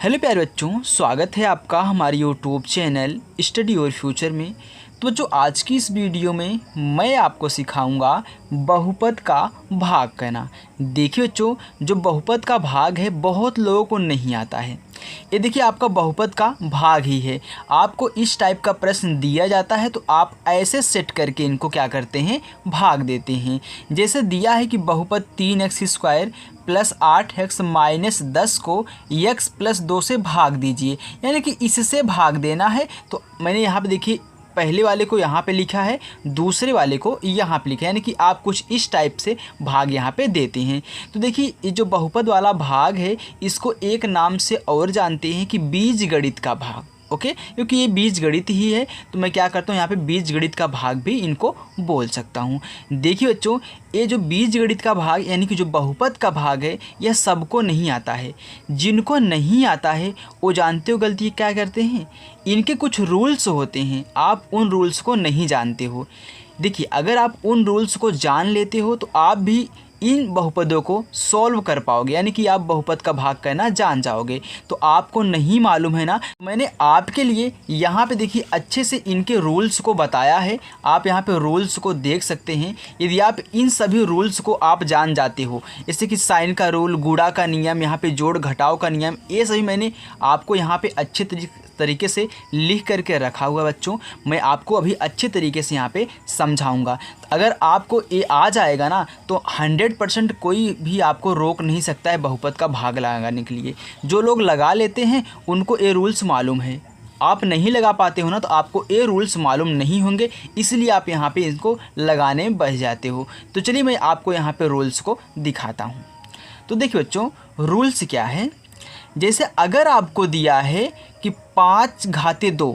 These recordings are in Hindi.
हेलो प्यारे बच्चों, स्वागत है आपका हमारे YouTube channel study your future में। तो बच्चों, आज की इस वीडियो में मैं आपको सिखाऊंगा बहुपद का भाग करना। देखिए बच्चों, जो बहुपद का भाग है बहुत लोगों को नहीं आता है। ये देखिए आपका बहुपद का भाग ही है। आपको इस टाइप का प्रश्न दिया जाता है तो आप ऐसे सेट करके इनको क्या करते हैं, भाग देते हैं। जैसे दिया है कि बहुपद 3x² प्लस 8x माइनस 10 को x प्लस 2 से भाग दीजिए, यानी कि इससे भाग देना है। तो मैंने यहाँ पे देखिए पहले वाले को यहाँ पे लिखा है, दूसरे वाले को यहाँ पे लिखा है, यानी कि आप कुछ इस टाइप से भाग यहाँ पे देते हैं। तो देखिए ये जो बहुपद वाला भाग है इसको एक नाम से और जानते हैं कि बीजगणित का भाग। ओके, क्योंकि ये बीजगणित ही है तो मैं क्या करता हूँ यहाँ पे बीजगणित का भाग भी इनको बोल सकता हूँ। देखिए बच्चों, ये जो बीजगणित का भाग यानी कि जो बहुपद का भाग है यह सबको नहीं आता है। जिनको नहीं आता है वो जानते हो गलती क्या करते हैं, इनके कुछ रूल्स होते हैं, आप उन रूल्स को नहीं जानते हो। देखिए अगर आप उन रूल्स को जान लेते हो तो आप भी इन बहुपदों को सॉल्व कर पाओगे, यानी कि आप बहुपद का भाग करना जान जाओगे। तो आपको नहीं मालूम है ना, मैंने आपके लिए यहाँ पे देखिए अच्छे से इनके रूल्स को बताया है। आप यहाँ पे रूल्स को देख सकते हैं। यदि आप इन सभी रूल्स को आप जान जाते हो, जैसे कि साइन का रूल, गुणा का नियम, यहाँ पे जोड़ घटाव का नियम, ये सभी मैंने आपको यहाँ पे अच्छे तरीके से लिख करके रखा हुआ। बच्चों, मैं आपको अभी अच्छे तरीके से यहाँ पे समझाऊंगा। अगर आपको ये आ जाएगा ना तो 100% कोई भी आपको रोक नहीं सकता है बहुपद का भाग लगाने के लिए। जो लोग लगा लेते हैं उनको ये रूल्स मालूम है, आप नहीं लगा पाते हो ना तो आपको ये रूल्स मालूम नहीं होंगे, इसलिए आप यहाँ पे इनको लगाने में बच जाते हो। तो चलिए मैं आपको यहाँ पे रूल्स को दिखाता हूँ। तो देखिए बच्चों, रूल्स क्या है। जैसे अगर आपको दिया है कि 5/2,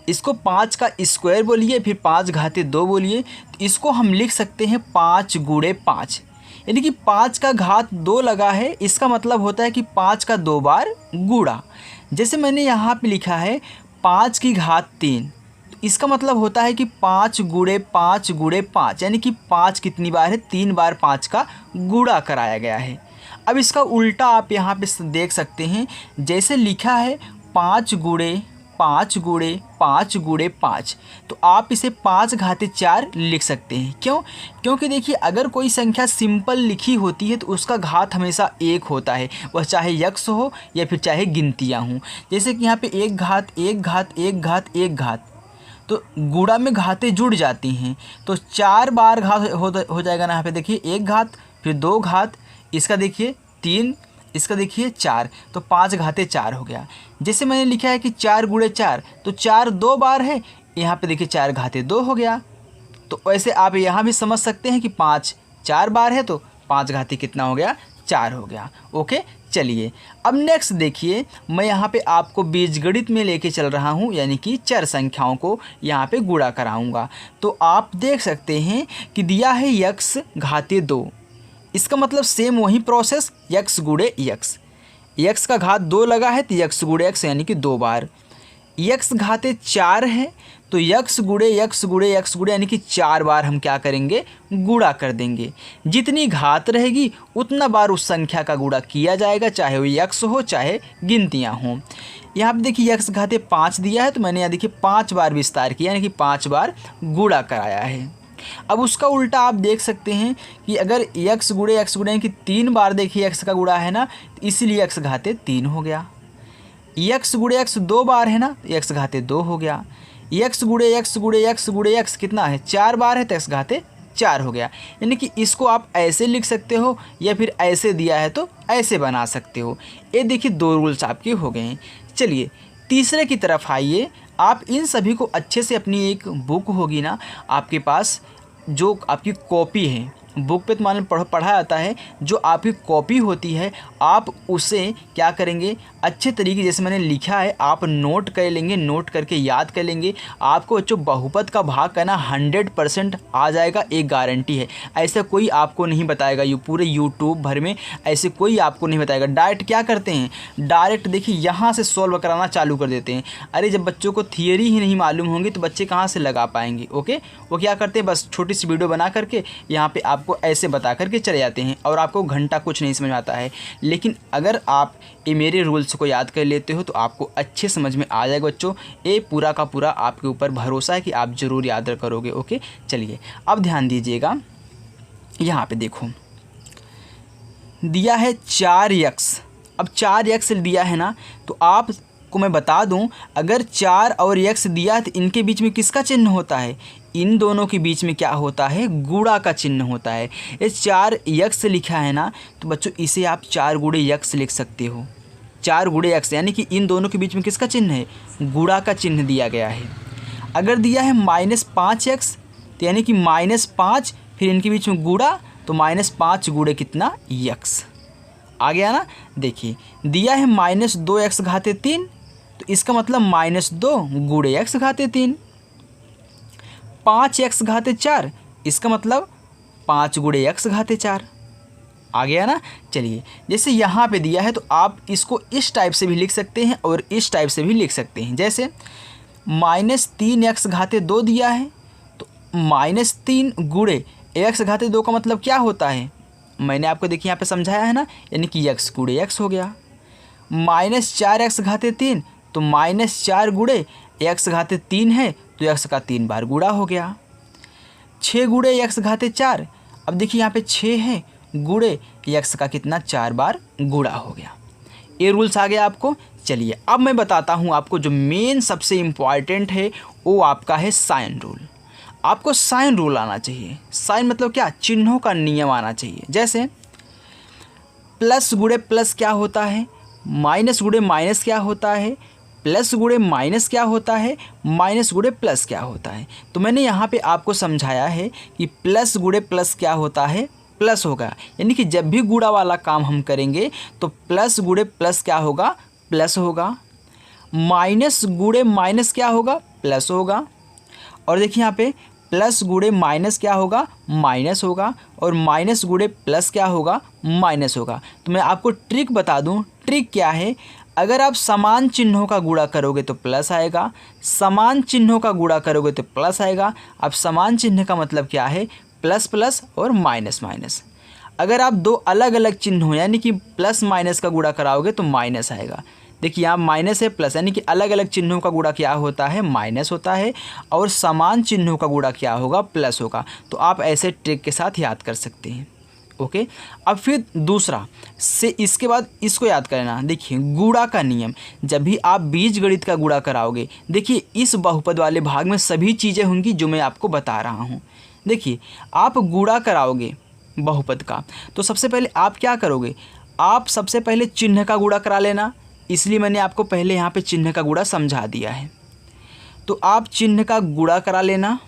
इसको 5 का स्क्वायर बोलिए फिर 5/2 बोलिए, तो इसको हम लिख सकते हैं 5 × 5, यानी कि 5 का घात 2 लगा है, इसका मतलब होता है कि 5 का 2 बार गुणा। जैसे मैंने यहाँ पे लिखा है 5 की घात 3, तो इसका मतलब होता है कि 5 × 5 × 5, यानी कि 5 कितनी बार है, 3 बार 5 का गुणा कराया गया है। अब इसका उल्टा आप यहाँ पे देख सकते हैं, जैसे लिखा है 5 × 5 × 5 × 5, तो आप इसे 5/4 लिख सकते हैं। क्यों? क्योंकि देखिए अगर कोई संख्या सिंपल लिखी होती है तो उसका घात हमेशा 1 होता है, वह चाहे यक्स हो या फिर चाहे गिनतियाँ हों। जैसे कि यहाँ पे 1 घात 1 घात 1 घात 1 घात, तो गुणा में घातें जुड़ जाती हैं, तो 4 बार घात हो जाएगा ना। यहाँ पे देखिए 1 घात फिर 2 घात, इसका देखिए 3, इसका देखिए 4, तो 5/4 हो गया। जैसे मैंने लिखा है कि 4 × 4, तो 4 2 बार है, यहाँ पे देखिए 4/2 हो गया। तो वैसे आप यहाँ भी समझ सकते हैं कि 5 4 बार है तो 5 कितना हो गया, 4 हो गया। ओके, चलिए अब नेक्स्ट देखिए, मैं यहाँ पे आपको बीजगणित में लेके चल रहा हूँ, यानी कि चर संख्याओं को यहाँ पे गुणा कराऊँगा। तो आप देख सकते हैं कि दिया है x/2, इसका मतलब सेम वही प्रोसेस, x × x, x का घात 2 लगा है तो x × x यानी कि 2 बार। x/4 है तो x × x × x यानी कि 4 बार हम क्या करेंगे, गुणा कर देंगे। जितनी घात रहेगी उतना बार उस संख्या का गुणा किया जाएगा, चाहे वो x हो चाहे गिनतियाँ हों। यहाँ पे देखिए x/5 दिया है तो मैंने यहाँ देखिए 5 बार विस्तार किया, यानी कि 5 बार गुणा कराया है। अब उसका उल्टा आप देख सकते हैं कि अगर x × x यानी कि 3 बार देखिए x का गुणा है ना, तो इसलिए x/3 हो गया। x × x 2 बार है ना, x/2 हो गया। x × x × x × x कितना है, 4 बार है तो x/4 हो गया। यानी कि इसको आप ऐसे लिख सकते हो या फिर ऐसे दिया है तो ऐसे बना सकते हो। ये देखिए 2 रूल्स आपके हो गए हैं। चलिए तीसरे की तरफ आइए। आप इन सभी को अच्छे से, अपनी एक बुक होगी ना आपके पास, जो आपकी कॉपी है, बुक पे तो मान पढ़ा जाता है, जो आपकी कॉपी होती है आप उसे क्या करेंगे, अच्छे तरीके जैसे मैंने लिखा है आप नोट कर लेंगे, नोट करके याद कर लेंगे। आपको बच्चों बहुपद का भाग करना 100% आ जाएगा, एक गारंटी है। ऐसा कोई आपको नहीं बताएगा, पूरे यूट्यूब भर में ऐसे कोई आपको नहीं बताएगा। डायरेक्ट क्या करते हैं, डायरेक्ट देखिए यहाँ से सॉल्व कराना चालू कर देते हैं। अरे जब बच्चों को थियरी ही नहीं मालूम होंगी तो बच्चे कहाँ से लगा पाएंगे। ओके, वो क्या करते हैं, बस छोटी सी वीडियो बना करके यहाँ पर आप आपको ऐसे बता करके चले जाते हैं और आपको घंटा कुछ नहीं समझ में आता है। लेकिन अगर आप ये मेरे रूल्स को याद कर लेते हो तो आपको अच्छे समझ में आ जाएगा बच्चों। ये पूरा का पूरा आपके ऊपर भरोसा है कि आप ज़रूर याद करोगे। ओके, चलिए अब ध्यान दीजिएगा। यहाँ पे देखो दिया है 4x। अब 4x दिया है ना, तो आपको मैं बता दूं, अगर 4 और x दिया तो इनके बीच में किसका चिन्ह होता है? इन दोनों के बीच में क्या होता है? गुणा का चिन्ह होता है। ये 4x लिखा है ना, तो बच्चों इसे आप 4 गुणे x लिख सकते हो। 4 गुणे x यानी कि इन दोनों के बीच में किसका चिन्ह है? गुणा का चिन्ह दिया गया है। अगर दिया है -5x, तो यानी कि -5 फिर इनके बीच में गुणा, तो -5 गुणे कितना? x आ गया ना। देखिए दिया है -2x घाते 3, तो इसका मतलब -2 गुणे x घाते 3। 5x घाते 4, इसका मतलब 5 गुणे x घाते 4 आ गया ना। चलिए जैसे यहाँ पे दिया है तो आप इसको इस टाइप से भी लिख सकते हैं और इस टाइप से भी लिख सकते हैं। जैसे -3x घाते 2 दिया है, तो -3 गुणे x घाते 2 का मतलब क्या होता है? मैंने आपको देखिए यहाँ पे समझाया है ना, यानी कि x गुणे x हो गया। -4x घाते 3, तो -4 गुणे x घाते 3 है, तो x का 3 बार गुणा हो गया। 6 गुणे x घाते 4, अब देखिए यहाँ पे 6 है, गुणे x का कितना? 4 बार गुणा हो गया। ये रूल्स आ गया आपको। चलिए अब मैं बताता हूँ आपको जो मेन सबसे इम्पॉर्टेंट है, वो आपका है साइन रूल। आपको साइन रूल आना चाहिए। साइन मतलब क्या? चिन्हों का नियम आना चाहिए। जैसे प्लस गुणे प्लस क्या होता है? माइनस गुणे माइनस क्या होता है? प्लस गुणे माइनस क्या होता है? माइनस गुणे प्लस क्या होता है? तो मैंने यहाँ पे आपको समझाया है कि प्लस गुणे प्लस क्या होता है? प्लस होगा। यानी कि जब भी गुणा वाला काम हम करेंगे तो प्लस गुणे प्लस क्या होगा? प्लस होगा। माइनस गुणे माइनस क्या होगा? प्लस होगा। और देखिए यहाँ पे प्लस गुणे माइनस क्या होगा? माइनस होगा। और माइनस गुणे प्लस क्या होगा? माइनस होगा। तो मैं आपको ट्रिक बता दूं। ट्रिक क्या है? अगर आप समान चिन्हों का गुणा करोगे तो प्लस आएगा, समान चिन्हों का गुणा करोगे तो प्लस आएगा। अब समान चिन्ह का मतलब क्या है? प्लस प्लस और माइनस माइनस। अगर आप दो अलग अलग चिन्हों यानी कि प्लस माइनस का गुणा कराओगे तो माइनस आएगा। देखिए यहाँ माइनस है प्लस, यानी कि अलग अलग चिन्हों का गुणा क्या होता है? माइनस होता है। और समान चिन्हों का गुणा क्या होगा? प्लस होगा। तो आप ऐसे ट्रिक के साथ याद कर सकते हैं। ओके, अब फिर दूसरा से इसके बाद इसको याद करना। देखिए गुणा का नियम, जब भी आप बीजगणित का गुणा कराओगे, देखिए इस बहुपद वाले भाग में सभी चीज़ें होंगी जो मैं आपको बता रहा हूँ। देखिए आप गुणा कराओगे बहुपद का, तो सबसे पहले आप क्या करोगे? आप सबसे पहले चिन्ह का गुणा करा लेना। इसलिए मैंने आपको पहले यहाँ पे चिन्ह का गुणा समझा दिया है। तो आप चिन्ह का गुणा करा लेना।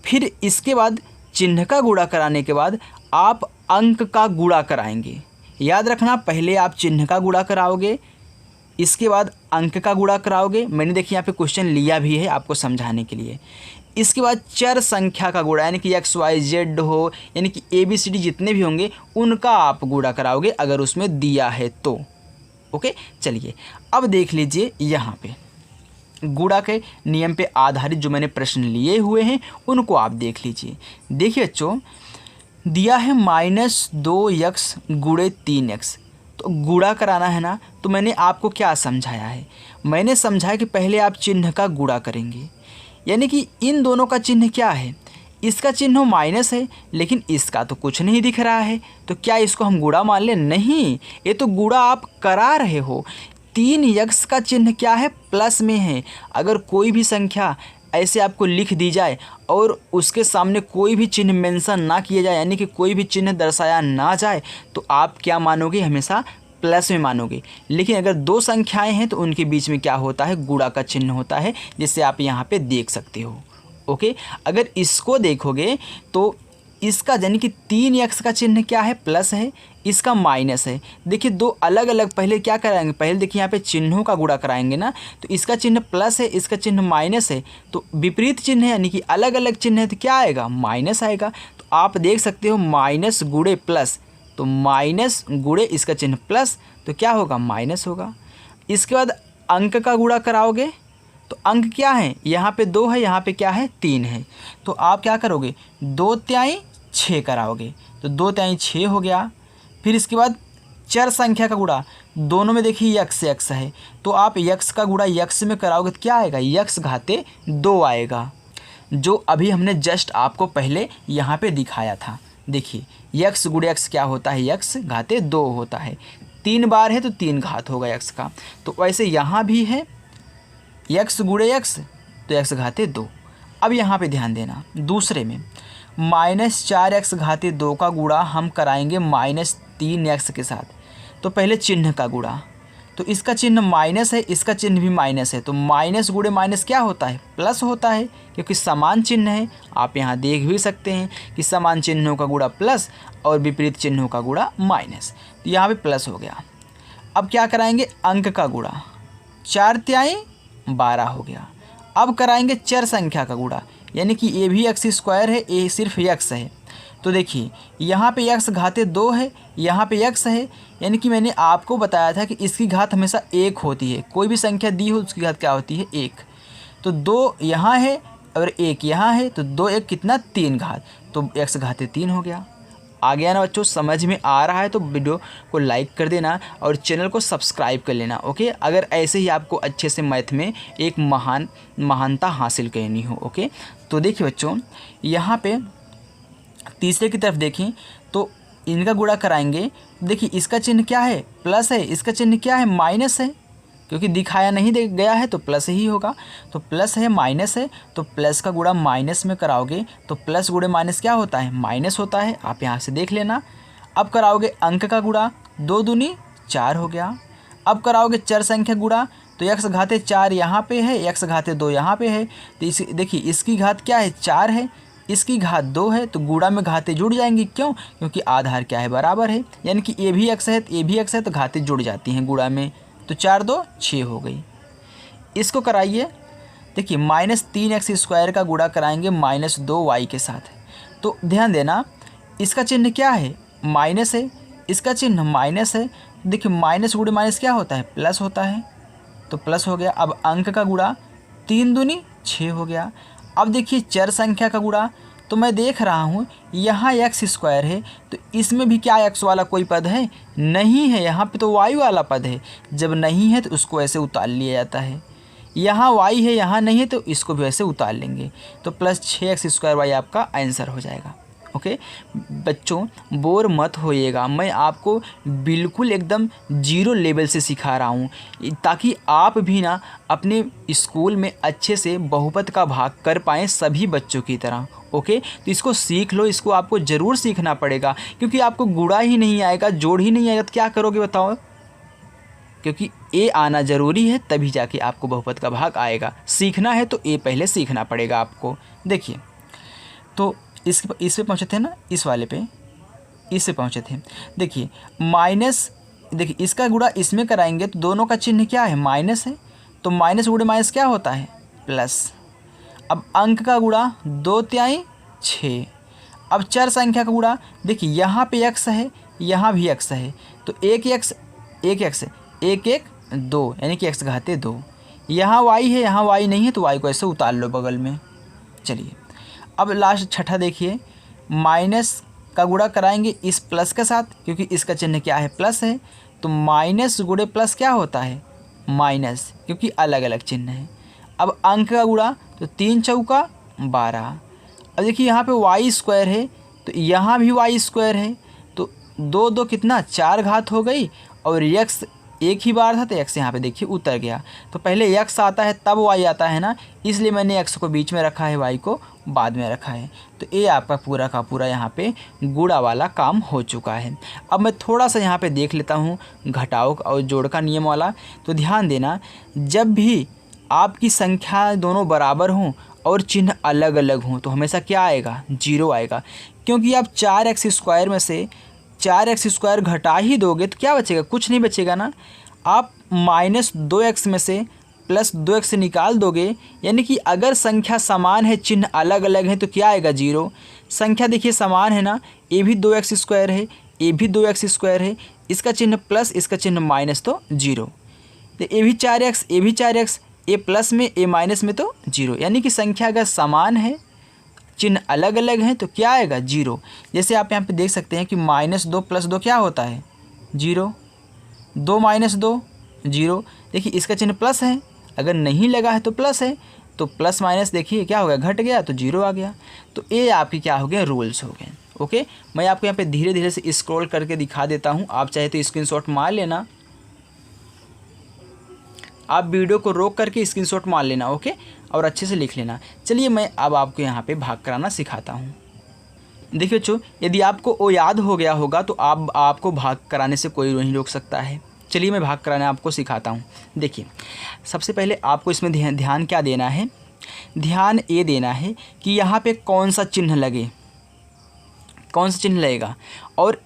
फिर इसके बाद चिन्ह का गुणा कराने के बाद आप अंक का गुणा कराएंगे। याद रखना, पहले आप चिन्ह का गुणा कराओगे, इसके बाद अंक का गुणा कराओगे। मैंने देखिए यहाँ पे क्वेश्चन लिया भी है आपको समझाने के लिए। इसके बाद चर संख्या का गुणा, यानी कि एक्स वाई जेड हो, यानी कि ABCD जितने भी होंगे उनका आप गुणा कराओगे अगर उसमें दिया है तो। ओके, चलिए अब देख लीजिए यहाँ पे गुणा के नियम पे आधारित जो मैंने प्रश्न लिए हुए हैं उनको आप देख लीजिए। देखिए बच्चों, दिया है -2x गुणे 3x, तो गुणा कराना है ना। तो मैंने आपको क्या समझाया है? मैंने समझाया कि पहले आप चिन्ह का गुणा करेंगे, यानी कि इन दोनों का चिन्ह क्या है? इसका चिन्ह माइनस है, लेकिन इसका तो कुछ नहीं दिख रहा है, तो क्या इसको हम गुणा मान लें? नहीं, ये तो गुणा आप करा रहे हो। 3x का चिन्ह क्या है? प्लस में है। अगर कोई भी संख्या ऐसे आपको लिख दी जाए और उसके सामने कोई भी चिन्ह मेंशन ना किया जाए, यानी कि कोई भी चिन्ह दर्शाया ना जाए, तो आप क्या मानोगे? हमेशा प्लस में मानोगे। लेकिन अगर दो संख्याएं हैं तो उनके बीच में क्या होता है? गुणा का चिन्ह होता है, जिससे आप यहाँ पे देख सकते हो। ओके, अगर इसको देखोगे तो इसका यानी कि 3x का चिन्ह क्या है? प्लस है, इसका माइनस है। देखिए दो अलग अलग, पहले क्या कराएंगे? पहले देखिए यहाँ पे चिन्हों का गुणा कराएंगे ना, तो इसका चिन्ह प्लस है, इसका चिन्ह माइनस है, तो विपरीत चिन्ह है, यानी कि अलग अलग चिन्ह है, तो क्या आएगा? माइनस आएगा। तो आप देख सकते हो माइनस गुणे प्लस, तो माइनस गुणे इसका चिन्ह प्लस, तो क्या होगा? माइनस होगा। इसके बाद अंक का गुणा कराओगे तो अंक क्या है? यहाँ पे 2 है, यहाँ पे क्या है? 3 है। तो आप क्या करोगे? 2 तिहाई 6 कराओगे तो 2 तिहाई 6 हो गया। फिर इसके बाद चर संख्या का गुणा, दोनों में देखिए यक्स यक्स है तो आप यक्स का गुणा यक्स में कराओगे तो क्या आएगा, यक्स घाते 2 आएगा, जो अभी हमने जस्ट आपको पहले यहाँ पे दिखाया था। देखिए यक्स गुणे यक्स क्या होता है, यक्स घाते 2 होता है। 3 बार है तो 3 घात होगा यक्स का। तो वैसे यहाँ भी है यक्स गुणे यक्स तो यक्स घाते 2। अब यहाँ पे ध्यान देना, दूसरे में -4x घाते 2 का गुणा हम कराएंगे -3x के साथ। तो पहले चिन्ह का गुणा, तो इसका चिन्ह माइनस है, इसका चिन्ह भी माइनस है, तो माइनस गुणे माइनस क्या होता है, प्लस होता है, क्योंकि समान चिन्ह है। आप यहाँ देख भी सकते हैं कि समान चिन्हों का गुणा प्लस और विपरीत चिन्हों का गुणा माइनस, तो यहाँ पे प्लस हो गया। अब क्या कराएंगे, अंक का गुणा, 4 तिहाई 12 हो गया। अब कराएंगे चर संख्या का गुणा, यानी कि ए भी एक्स स्क्वायर है, ए सिर्फ यक्स है। तो देखिए यहाँ पे यक्स घाते 2 है, यहाँ पे यक्स है, यानी कि मैंने आपको बताया था कि इसकी घात हमेशा 1 होती है। कोई भी संख्या दी हो उसकी घात क्या होती है, 1। तो 2 यहाँ है और 1 यहाँ है, तो 2 1 कितना, 3 घात, तो यक्स घाते 3 हो गया। आ गया ना बच्चों, समझ में आ रहा है तो वीडियो को लाइक कर देना और चैनल को सब्सक्राइब कर लेना, ओके। अगर ऐसे ही आपको अच्छे से मैथ में एक महानता हासिल करनी हो, ओके। तो देखिए बच्चों, यहाँ पे तीसरे की तरफ देखें तो इनका गुणा कराएंगे। देखिए इसका चिन्ह क्या है, प्लस है, इसका चिन्ह क्या है, माइनस है, क्योंकि दिखाया नहीं दे गया है तो प्लस ही होगा। तो प्लस है माइनस है, तो प्लस का गुणा माइनस में कराओगे तो प्लस गुणे माइनस क्या होता है, माइनस होता है, आप यहाँ से देख लेना। अब कराओगे अंक का गुणा, 2 दूनी 4 हो गया। अब कराओगे चर संख्या गुणा, तो यक्स घाते 4 यहाँ पे है, यक्स घाते 2 यहाँ पे है, तो देखिए इसकी घात क्या है, 4 है, इसकी घात 2 है, तो गुणा में घाते जुड़ जाएंगी, क्यों, क्योंकि आधार क्या है, बराबर है, यानी कि ए भी एक्स है तो ए भी एक्स है, तो घाते जुड़ जाती हैं गुणा में, तो 4 2 6 हो गई। इसको कराइए, देखिए -3x स्क्वायर का गुणा कराएंगे -2y के साथ। तो ध्यान देना, इसका चिन्ह क्या है, माइनस है, इसका चिन्ह माइनस है, देखिए माइनस गुणे माइनस क्या होता है, प्लस होता है, तो प्लस हो गया। अब अंक का गुणा, 3 दूनी 6 हो गया। अब देखिए चर संख्या का गुणा, तो मैं देख रहा हूँ यहाँ एक्स स्क्वायर है, तो इसमें भी क्या एक्स वाला कोई पद है, नहीं है, यहाँ पे तो वाई वाला पद है। जब नहीं है तो उसको ऐसे उतार लिया जाता है, यहाँ वाई है, यहाँ नहीं है, तो इसको भी ऐसे उतार लेंगे, तो +6x स्क्वायर वाई आपका आंसर हो जाएगा, ओके। बच्चों बोर मत होइएगा, मैं आपको बिल्कुल एकदम जीरो लेवल से सिखा रहा हूँ, ताकि आप भी ना अपने स्कूल में अच्छे से बहुपद का भाग कर पाएँ सभी बच्चों की तरह, ओके। तो इसको सीख लो, इसको आपको ज़रूर सीखना पड़ेगा, क्योंकि आपको गुणा ही नहीं आएगा, जोड़ ही नहीं आएगा, तो क्या करोगे बताओ, क्योंकि ए आना ज़रूरी है, तभी जाके आपको बहुपद का भाग आएगा। सीखना है तो ए पहले सीखना पड़ेगा आपको। देखिए तो इस पे पहुँचे थे ना, इस वाले पे, इससे पहुँचे थे। देखिए माइनस, देखिए इसका गुणा इसमें कराएंगे तो दोनों का चिन्ह क्या है, माइनस है, तो माइनस गुणे माइनस क्या होता है, प्लस। अब अंक का गुणा, 2 तिहाई 6। अब चर संख्या का गुणा, देखिए यहाँ पे x है, यहाँ भी x है, तो 1x 1 1 2, यानी कि x घाते 2। यहाँ y है, यहाँ y नहीं है, तो y को ऐसे उतार लो बगल में। चलिए अब लास्ट छठा देखिए, माइनस का गुणा कराएंगे इस प्लस के साथ, क्योंकि इसका चिन्ह क्या है, प्लस है, तो माइनस गुणे प्लस क्या होता है, माइनस, क्योंकि अलग अलग चिन्ह है। अब अंक का गुणा, तो 3 चौका 12। अब देखिए यहाँ पे वाई स्क्वायर है, तो यहाँ भी वाई स्क्वायर है, तो 2 2 कितना, 4 घात हो गई, और यक्स एक ही बार था तो यक्स यहाँ पे देखिए उतर गया। तो पहले यक्स आता है तब वाई आता है ना, इसलिए मैंने एक्स को बीच में रखा है, वाई को बाद में रखा है। तो ये आपका पूरा का पूरा यहाँ पे गुणा वाला काम हो चुका है। अब मैं थोड़ा सा यहाँ पे देख लेता हूँ घटाव और जोड़ का नियम वाला। तो ध्यान देना, जब भी आपकी संख्या दोनों बराबर हों और चिन्ह अलग अलग हों तो हमेशा क्या आएगा, 0 आएगा, क्योंकि आप 4x स्क्वायर में से 4x स्क्वायर घटा ही दोगे तो क्या बचेगा, कुछ नहीं बचेगा ना। आप -2x में से +2x निकाल दोगे, यानी कि अगर संख्या समान है, चिन्ह अलग अलग है, तो क्या आएगा, 0। संख्या देखिए समान है ना, ए भी 2x स्क्वायर है, ए भी 2x स्क्वायर है, इसका चिन्ह प्लस, इसका चिन्ह माइनस, तो 0। तो ए भी 4x, ए भी 4x, ए प्लस में ए माइनस में तो 0, यानी कि संख्या अगर समान है, चिन्ह अलग अलग हैं तो क्या आएगा 0। जैसे आप यहाँ पे देख सकते हैं कि -2 + 2 क्या होता है 0, 2 - 2 0। देखिए इसका चिन्ह प्लस है, अगर नहीं लगा है तो प्लस है, तो प्लस माइनस देखिए क्या हो गया, घट गया तो 0 आ गया। तो ये आपकी क्या हो गए, रूल्स हो गए। ओके, मैं आपको यहाँ पे धीरे धीरे से स्क्रॉल करके दिखा देता हूँ, आप चाहे तो स्क्रीनशॉट मार लेना, आप वीडियो को रोक करके स्क्रीनशॉट मार लेना। ओके, और अच्छे से लिख लेना। चलिए मैं अब आपको यहाँ पे भाग कराना सिखाता हूँ। देखिए बच्चों, यदि आपको वो याद हो गया होगा तो आपको भाग कराने से कोई नहीं रोक सकता है। चलिए मैं भाग कराना आपको सिखाता हूँ। देखिए सबसे पहले आपको इसमें ध्यान क्या देना है, ध्यान ये देना है कि यहाँ पे कौन सा चिन्ह लगे, कौन सा चिन्ह लगेगा। और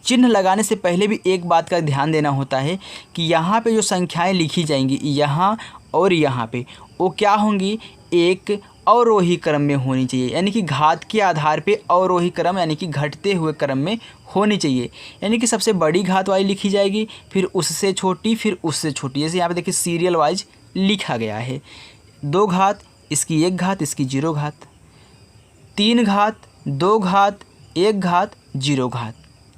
चिन्ह लगाने से पहले भी एक बात का ध्यान देना होता है कि यहाँ पे जो संख्याएं लिखी जाएंगी यहाँ और यहाँ पे, वो क्या होंगी, एक अवरोही क्रम में होनी चाहिए, यानी कि घात के आधार पे अवरोही क्रम यानी कि घटते हुए क्रम में होनी चाहिए। यानी कि सबसे बड़ी घात वाली लिखी जाएगी, फिर उससे छोटी, फिर उससे छोटी। जैसे यहाँ पे देखिए सीरियल वाइज लिखा गया है, 2 घात, इसकी 1 घात, इसकी 0 घात, 3 घात, 2 घात, 1 घात, 0 घात।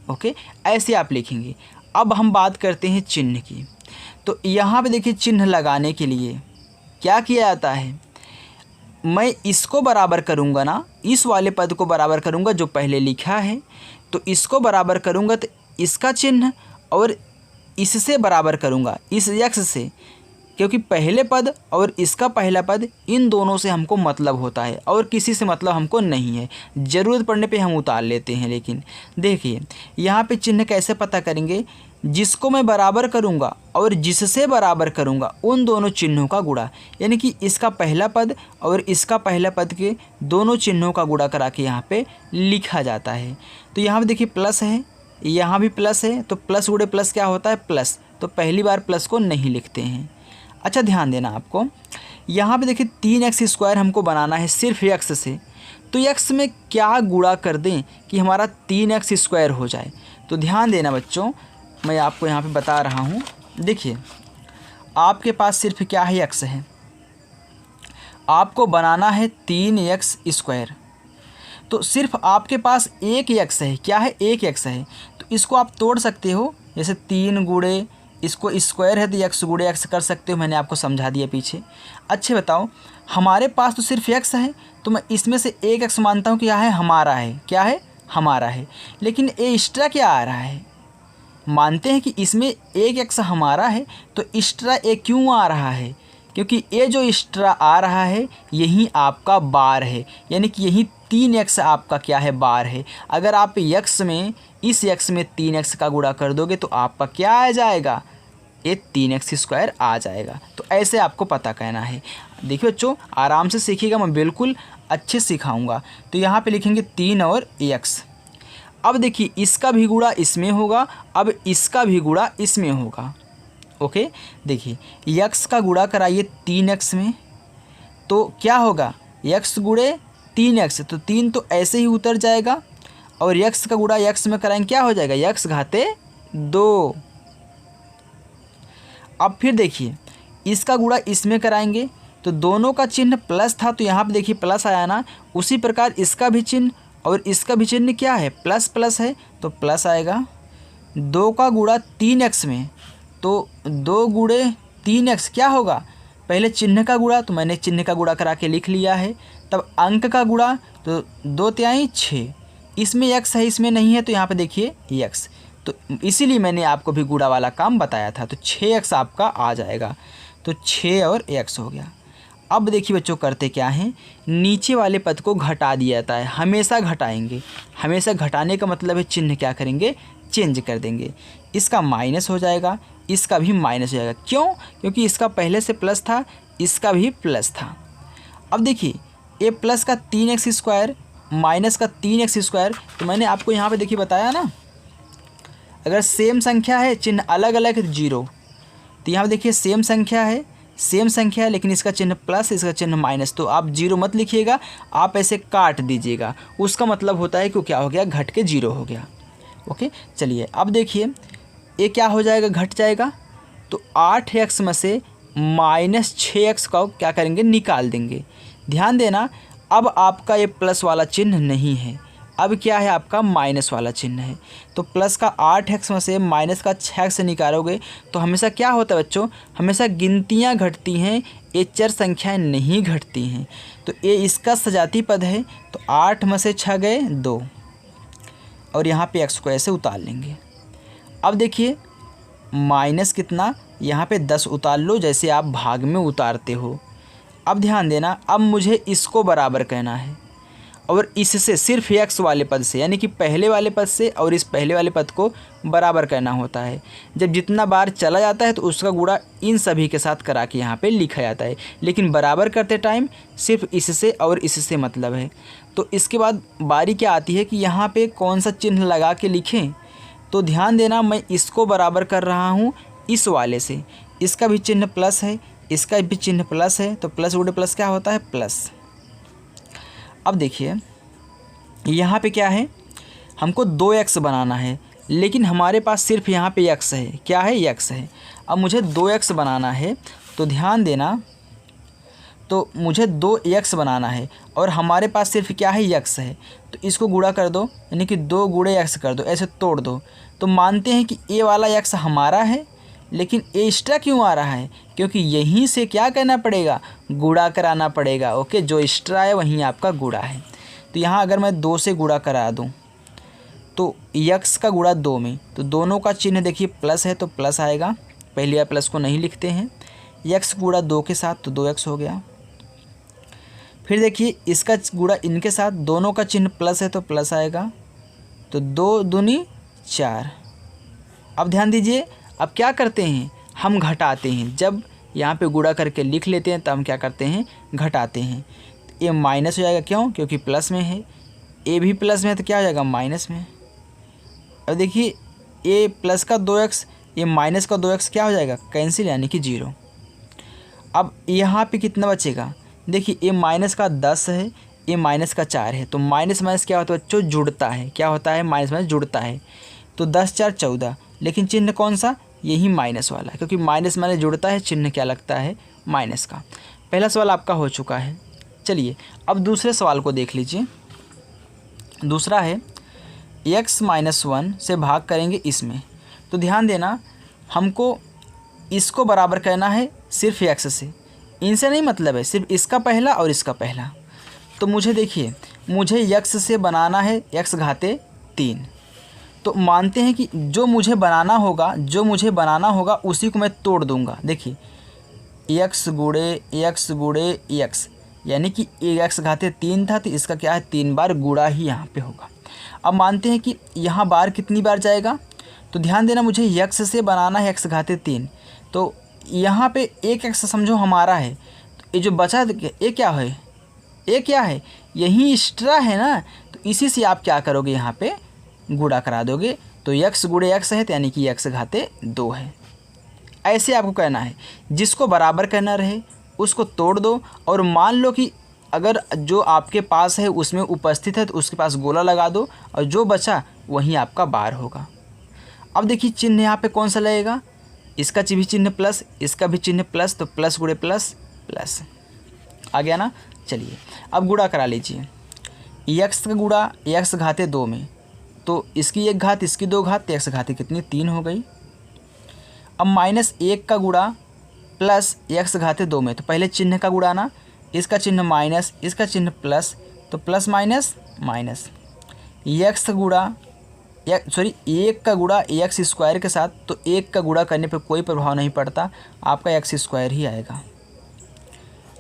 ओके, ऐसे आप लिखेंगे। अब हम बात करते हैं चिन्ह की। तो यहाँ पे देखिए चिन्ह लगाने के लिए क्या किया जाता है, मैं इसको बराबर करूँगा ना, इस वाले पद को बराबर करूँगा जो पहले लिखा है, तो इसको बराबर करूँगा तो इसका चिन्ह और इससे बराबर करूँगा, इस यक्ष से, क्योंकि पहले पद और इसका पहला पद इन दोनों से हमको मतलब होता है और किसी से मतलब हमको नहीं है। ज़रूरत पड़ने पे हम उतार लेते हैं। लेकिन देखिए यहाँ पे चिन्ह कैसे पता करेंगे, जिसको मैं बराबर करूँगा और जिससे बराबर करूँगा उन दोनों चिन्हों का गुणा, यानी कि इसका पहला पद और इसका पहला पद के दोनों चिन्हों का गुणा करा के यहाँ पे लिखा जाता है। तो यहाँ पे देखिए प्लस है, यहाँ भी प्लस है, तो प्लस गुणे प्लस क्या होता है प्लस, तो पहली बार प्लस को नहीं लिखते हैं। अच्छा ध्यान देना आपको, यहाँ पे देखिए 3x² हमको बनाना है सिर्फ x से, तो x में क्या गुणा कर दें कि हमारा 3x² हो जाए। तो ध्यान देना बच्चों, मैं आपको यहाँ पे बता रहा हूँ। देखिए आपके पास सिर्फ क्या है, x है, आपको बनाना है 3x², तो सिर्फ आपके पास एक x है, क्या है, एक x है। तो इसको आप तोड़ सकते हो, जैसे 3 गुणे इसको स्क्वायर है तो x गुणे x कर सकते हो, मैंने आपको समझा दिया पीछे। अच्छे बताओ, हमारे पास तो सिर्फ x है, तो मैं इसमें से एक x मानता हूँ कि क्या है, हमारा है, क्या है, हमारा है। लेकिन ये एक्स्ट्रा क्या आ रहा है, मानते हैं कि इसमें एक x हमारा है, तो एक्स्ट्रा ए क्यों आ रहा है, क्योंकि ये जो एक्स्ट्रा आ रहा है यही आपका बार है, यानी कि यही 3x आपका क्या है, बार है। अगर आप x में इस x में 3x का गुणा कर दोगे तो आपका क्या आ जाएगा, ये 3x² आ जाएगा। तो ऐसे आपको पता कहना है। देखिए बच्चों आराम से सीखिएगा, मैं बिल्कुल अच्छे से सिखाऊंगा। तो यहाँ पे लिखेंगे 3 और x। अब देखिए इसका भी गुणा इसमें होगा, अब इसका भी गुणा इसमें होगा। ओके, देखिए x का गुणा कराइए 3x में, तो क्या होगा, x गुणे 3x, तो 3 तो ऐसे ही उतर जाएगा, और x का गुणा x में कराएंगे क्या हो जाएगा, x घाते 2। अब फिर देखिए इसका गुणा इसमें कराएंगे, तो दोनों का चिन्ह प्लस था, तो यहाँ पे देखिए प्लस आया ना। उसी प्रकार इसका भी चिन्ह और इसका भी चिन्ह क्या है, प्लस प्लस है, तो प्लस आएगा। 2 का गुणा 3x में, तो 2 गुणे 3x क्या होगा, पहले चिन्ह का गुणा, तो मैंने चिन्ह का गुणा करा के लिख लिया है। तब अंक का गुणा, तो 2 तिहाई 6, इसमें x है इसमें नहीं है, तो यहाँ पे देखिए x, तो इसीलिए मैंने आपको भी गुणा वाला काम बताया था। तो 6x आपका आ जाएगा, तो 6 और x हो गया। अब देखिए बच्चों करते क्या हैं, नीचे वाले पद को घटा दिया जाता है, हमेशा घटाएंगे। हमेशा घटाने का मतलब है चिन्ह क्या करेंगे, चेंज कर देंगे। इसका माइनस हो जाएगा, इसका भी माइनस हो जाएगा। क्यों, क्योंकि इसका पहले से प्लस था, इसका भी प्लस था। अब देखिए ये प्लस का 3x² माइनस का 3x², तो मैंने आपको यहाँ पे देखिए बताया ना, अगर सेम संख्या है चिन्ह अलग अलग है तो 0। तो यहाँ पे देखिए सेम संख्या है लेकिन इसका चिन्ह प्लस, इसका चिन्ह माइनस, तो आप 0 मत लिखिएगा, आप ऐसे काट दीजिएगा। उसका मतलब होता है कि क्या हो गया, घट के 0 हो गया। ओके, चलिए अब देखिए ये क्या हो जाएगा, घट जाएगा। तो 8x में से -6x का क्या करेंगे, निकाल देंगे। ध्यान देना, अब आपका ये प्लस वाला चिन्ह नहीं है, अब क्या है आपका माइनस वाला चिन्ह है। तो प्लस का 8x में से माइनस का 6x निकालोगे तो हमेशा क्या होता है बच्चों, हमेशा गिनतियाँ घटती हैं, ये चर संख्याएं नहीं घटती हैं। तो ये इसका सजाती पद है, तो 8 में से 6 गए 2, और यहाँ पे x को ऐसे उतार लेंगे। अब देखिए माइनस कितना, यहाँ पे 10 उतार लो जैसे आप भाग में उतारते हो। अब ध्यान देना, अब मुझे इसको बराबर कहना है, और इससे सिर्फ x वाले पद से, यानी कि पहले वाले पद से और इस पहले वाले पद को बराबर करना होता है। जब जितना बार चला जाता है तो उसका गुणा इन सभी के साथ करा के यहाँ पे लिखा जाता है, लेकिन बराबर करते टाइम सिर्फ इससे और इससे मतलब है। तो इसके बाद बारी क्या आती है कि यहाँ पे कौन सा चिन्ह लगा के लिखें। तो ध्यान देना, मैं इसको बराबर कर रहा हूँ इस वाले से, इसका भी चिन्ह प्लस है, इसका भी चिन्ह प्लस है, तो प्लस गुणे प्लस क्या होता है प्लस। अब देखिए यहाँ पे क्या है, हमको 2x बनाना है, लेकिन हमारे पास सिर्फ यहाँ पे x है, क्या है x है। अब मुझे 2x बनाना है, तो ध्यान देना, तो मुझे 2x बनाना है और हमारे पास सिर्फ क्या है x है। तो इसको गुणा कर दो, यानी कि 2 गुणे x कर दो, ऐसे तोड़ दो। तो मानते हैं कि ये वाला x हमारा है, लेकिन ये एक्स्ट्रा क्यों आ रहा है, क्योंकि यहीं से क्या करना पड़ेगा, गुणा कराना पड़ेगा। ओके, जो एक्स्ट्रा है वहीं आपका गुणा है। तो यहाँ अगर मैं 2 से गुणा करा दूँ तो x का गुणा 2 में, तो दोनों का चिन्ह देखिए प्लस है तो प्लस आएगा, पहले वाले प्लस को नहीं लिखते हैं। x गुणा 2 के साथ तो 2x हो गया। फिर देखिए इसका गुणा इनके साथ, दोनों का चिन्ह प्लस है तो प्लस आएगा, तो 2 दूनी 4। अब ध्यान दीजिए, अब क्या करते हैं, हम घटाते हैं। जब यहाँ पे गुणा करके लिख लेते हैं तब हम क्या करते हैं, घटाते हैं। ये माइनस हो जाएगा, क्यों, क्योंकि प्लस में है, ए भी प्लस में है तो क्या हो जाएगा माइनस में। अब देखिए ए प्लस का 2x, ये माइनस का 2x क्या हो जाएगा कैंसिल, यानी कि 0। अब यहाँ पे कितना बचेगा, देखिए ये माइनस का 10 है, ये माइनस का 4 है, तो माइनस माइनस क्या होता है बच्चों, जुड़ता है। क्या होता है, माइनस माइनस जुड़ता है। तो 10 4 14, लेकिन चिन्ह कौन सा, यही माइनस वाला, क्योंकि माइनस माइनस जुड़ता है, चिन्ह क्या लगता है माइनस का। पहला सवाल आपका हो चुका है। चलिए अब दूसरे सवाल को देख लीजिए। दूसरा है x - 1 से भाग करेंगे इसमें। तो ध्यान देना, हमको इसको बराबर करना है सिर्फ x से, इनसे नहीं मतलब है, सिर्फ इसका पहला और इसका पहला। तो मुझे देखिए, मुझे x से बनाना है x घाते 3। तो मानते हैं कि जो मुझे बनाना होगा उसी को मैं तोड़ दूंगा। देखिए x गुणे x, यानी कि x घाते 3 था, तो इसका क्या है 3 बार गुणा ही यहाँ पे होगा। अब मानते हैं कि यहाँ बार कितनी बार जाएगा, तो ध्यान देना, मुझे x से बनाना है x घाते 3, तो यहाँ पे एक x समझो हमारा है, तो ये जो बचा ये क्या है, ये क्या है, यही एक्स्ट्रा है ना। तो इसी से आप क्या करोगे, यहाँ पे गुणा करा दोगे। तो x गुणे x है, तो यानी कि x घाते 2 है। ऐसे आपको कहना है, जिसको बराबर करना रहे उसको तोड़ दो, और मान लो कि अगर जो आपके पास है उसमें उपस्थित है तो उसके पास गोला लगा दो, और जो बचा वहीं आपका बार होगा। अब देखिए चिन्ह यहाँ पे कौन सा लगेगा, इसका भी चिन्ह प्लस, इसका भी चिन्ह प्लस, तो प्लस गुणे प्लस प्लस आ गया ना। चलिए अब गुणा करा लीजिए। x का गुणा x घाते 2 में, तो इसकी 1 घात इसकी 2 घात, तो x घाते कितनी 3 हो गई। अब -1 का गुणा प्लस x घाते 2 में, तो पहले चिन्ह का गुणाना, इसका चिन्ह माइनस, इसका चिन्ह प्लस, तो प्लस माइनस माइनस। x गुणा 1 का गुणा x स्क्वायर के साथ, तो 1 का गुणा करने पर कोई प्रभाव नहीं पड़ता, आपका x स्क्वायर ही आएगा।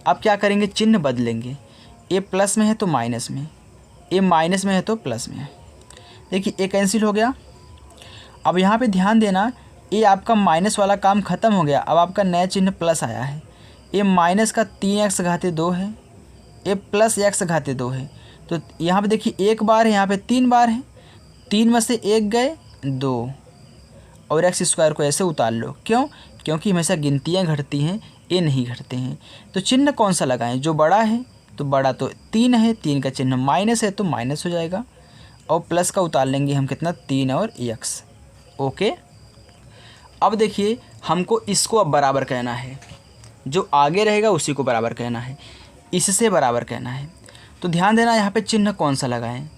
अब क्या करेंगे, चिन्ह बदलेंगे, a प्लस में है तो माइनस में, a माइनस में है तो प्लस में। देखिए a कैंसिल हो गया। अब यहाँ पे ध्यान देना, ये आपका माइनस वाला काम ख़त्म हो गया, अब आपका नया चिन्ह प्लस आया है। ये माइनस का 3x घाते 2 है, ये प्लस x घाते 2 है। तो यहाँ पे देखिए 1 बार है, यहाँ पे 3 बार है, 3 में से 1 गए 2, और x स्क्वायर को ऐसे उतार लो। क्यों, क्योंकि हमेशा गिनतियाँ घटती हैं, ये नहीं घटते हैं। तो चिन्ह कौन सा लगाएं, जो बड़ा है, तो बड़ा तो 3 है, 3 का चिन्ह माइनस है तो माइनस हो जाएगा, और प्लस का उतार लेंगे हम कितना 3 और x। ओके, अब देखिए हमको इसको अब बराबर कहना है, जो आगे रहेगा उसी को बराबर कहना है, इससे बराबर कहना है। तो ध्यान देना यहाँ पे चिन्ह कौन सा लगाएं।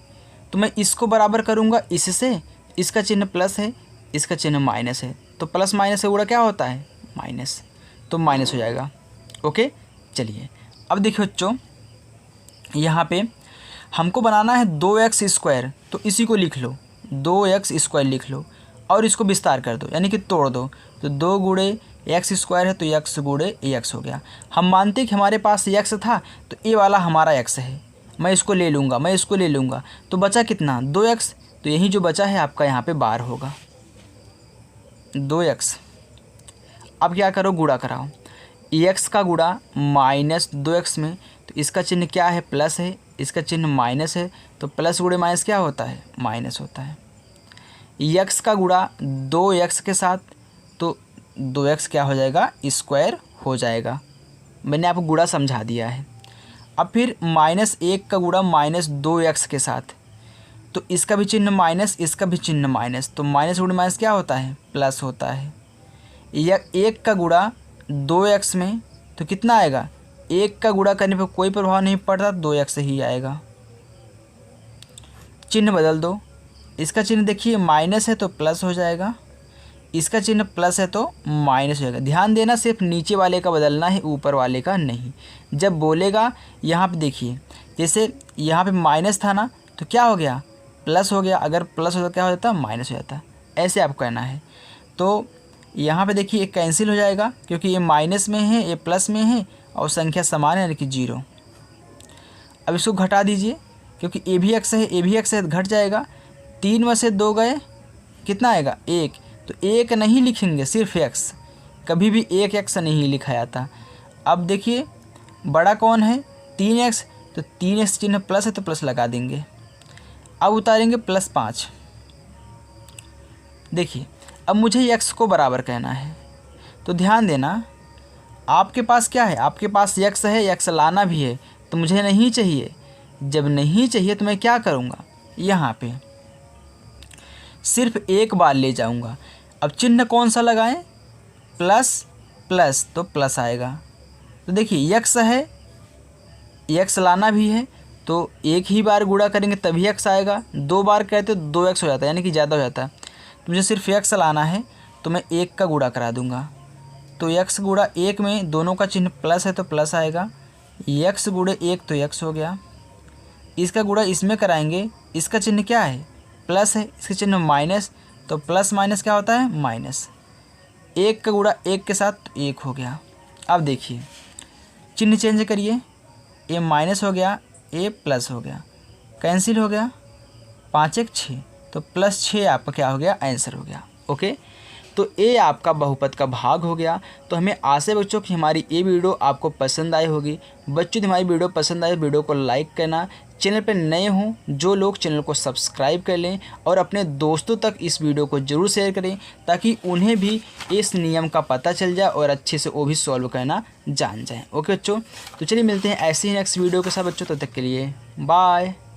तो मैं इसको बराबर करूँगा इससे, इसका चिन्ह प्लस है, इसका चिन्ह माइनस है, तो प्लस माइनस से गुणा क्या होता है माइनस, तो माइनस हो जाएगा। ओके चलिए अब देखिए बच्चों, यहाँ पे हमको बनाना है 2x², तो इसी को लिख लो 2x² लिख लो और इसको विस्तार कर दो यानी कि तोड़ दो, तो 2 गुणे x² है तो x गुणे x हो गया। हम मानते कि हमारे पास x था तो ये वाला हमारा x है, मैं इसको ले लूँगा, मैं इसको ले लूँगा, तो बचा कितना 2x, तो यही जो बचा है आपका यहाँ पे बार होगा 2x। अब क्या करो गुणा कराओ, x का गुणा माइनस 2x में, तो इसका चिन्ह क्या है प्लस है, इसका चिन्ह माइनस है, तो प्लस गुणे माइनस क्या होता है माइनस होता है। x का गुणा 2x के साथ, तो 2x क्या हो जाएगा स्क्वायर हो जाएगा। मैंने आपको गुणा समझा दिया है। अब फिर -1 का गुणा -2x के साथ, तो इसका भी चिन्ह माइनस, इसका भी चिन्ह माइनस, तो माइनस गुणे माइनस क्या होता है प्लस होता है। या 1 का गुणा 2x में, तो कितना आएगा, 1 का गुणा करने पर कोई प्रभाव नहीं पड़ता, 2x ही आएगा। चिन्ह बदल दो, इसका चिन्ह देखिए माइनस है तो प्लस हो जाएगा, इसका चिन्ह प्लस है तो माइनस हो जाएगा। ध्यान देना सिर्फ नीचे वाले का बदलना है, ऊपर वाले का नहीं। जब बोलेगा यहाँ पे देखिए, जैसे यहाँ पे माइनस था ना, तो क्या हो गया प्लस हो गया, अगर प्लस होता क्या हो जाता माइनस हो जाता, ऐसे आपको कहना है। तो यहाँ पे देखिए एक कैंसिल हो जाएगा क्योंकि ये माइनस में है ये प्लस में है और संख्या समान है यानी कि 0। अब इसको घटा दीजिए क्योंकि ए भी x है, ए भी x है, घट जाएगा। 3 में से 2 गए, कितना आएगा 1, तो 1 नहीं लिखेंगे सिर्फ x, कभी भी 1x नहीं लिखा जाता। अब देखिए बड़ा कौन है 3x, तो 3x चिन्ह प्लस है तो प्लस लगा देंगे। अब उतारेंगे +5। देखिए अब मुझे x को बराबर कहना है, तो ध्यान देना आपके पास क्या है, आपके पास x है, x लाना भी है, तो मुझे नहीं चाहिए। जब नहीं चाहिए तो मैं क्या करूँगा, यहाँ पे सिर्फ एक बार ले जाऊँगा। अब चिन्ह कौन सा लगाएं, प्लस प्लस, तो प्लस आएगा। तो देखिए x है, x लाना भी है, तो एक ही बार गुणा करेंगे तभी x आएगा। 2 बार कहते तो 2x हो जाता है यानी कि ज़्यादा हो जाता है। तो मुझे सिर्फ x लाना है तो मैं 1 का गुणा करा दूंगा, तो x गुणा 1 में दोनों का चिन्ह प्लस है तो प्लस आएगा, x गुणे 1 तो x हो गया। इसका गुणा इसमें कराएंगे, इसका चिन्ह क्या है प्लस है, इसका चिन्ह माइनस, तो प्लस माइनस क्या होता है माइनस। 1 का गुणा 1 के साथ तो 1 हो गया। अब देखिए चिन्ह चेंज करिए, ये माइनस हो गया, ये प्लस हो गया, कैंसिल हो गया, 5 1 6, तो +6 आपका क्या हो गया आंसर हो गया। ओके, तो ये आपका बहुपद का भाग हो गया। तो हमें आशा है बच्चों कि हमारी ये वीडियो आपको पसंद आई होगी। बच्चों हमारी वीडियो पसंद आए वीडियो को लाइक करना, चैनल पर नए हों जो लोग चैनल को सब्सक्राइब कर लें और अपने दोस्तों तक इस वीडियो को ज़रूर शेयर करें ताकि उन्हें भी इस नियम का पता चल जाए और अच्छे से वो भी सॉल्व करना जान जाएँ। ओके बच्चों, तो चलिए मिलते हैं ऐसे ही नेक्स्ट वीडियो के साथ बच्चों, तब तक के लिए बाय।